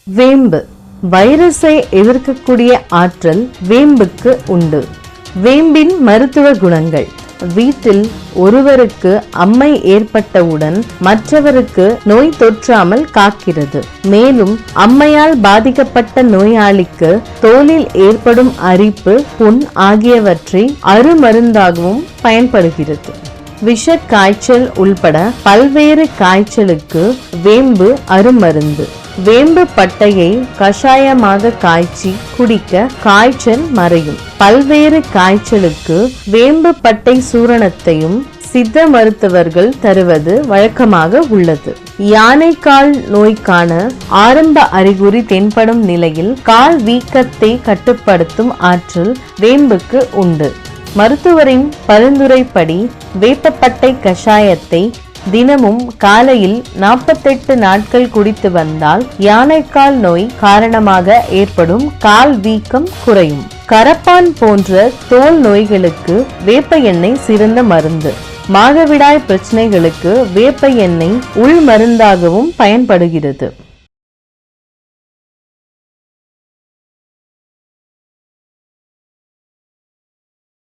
வேம்பு வைரஸை எதிர்க்கக்கூடிய ஆற்றல் வேம்புக்கு உண்டு. வேம்பின் மருத்துவ குணங்கள். வீட்டில் ஒருவருக்கு அம்மை ஏற்பட்டவுடன் மற்றவருக்கு நோய் தொற்றாமல் காக்கிறது. மேலும் அம்மையால் பாதிக்கப்பட்ட நோயாளிக்கு தோலில் ஏற்படும் அரிப்பு, புண் ஆகியவற்றை அருமருந்தாகவும் பயன்படுகிறது. விஷ காய்ச்சல் உள்பட பல்வேறு காய்ச்சலுக்கு வேம்பு அருமருந்து. வேம்பு பட்டையை கஷாயமாக காய்ச்சி குடிக்க காய்ச்சல் மறையும். பல்வேறு காய்ச்சலுக்கு வேம்பு பட்டை சூரணத்தையும் சித்த மருத்துவர்கள் தருவது வழக்கமாக உள்ளது. யானைக்கால் நோய்க்கான ஆரம்ப அறிகுறி தென்படும் நிலையில் கால் வீக்கத்தை கட்டுப்படுத்தும் ஆற்றல் வேம்புக்கு உண்டு. மருத்துவரின் பரிந்துரைப்படி வேப்பப்பட்டை கஷாயத்தை தினமும் காலையில் 48 நாட்கள் குடித்து வந்தால் யானைக்கால் நோய் காரணமாக ஏற்படும் கால் வீக்கம் குறையும். கரப்பான் போன்ற தோல் நோய்களுக்கு வேப்ப எண்ணெய் சிறந்த மருந்து. மாதவிடாய் பிரச்சனைகளுக்கு வேப்ப எண்ணெய் உள் மருந்தாகவும் பயன்படுகிறது.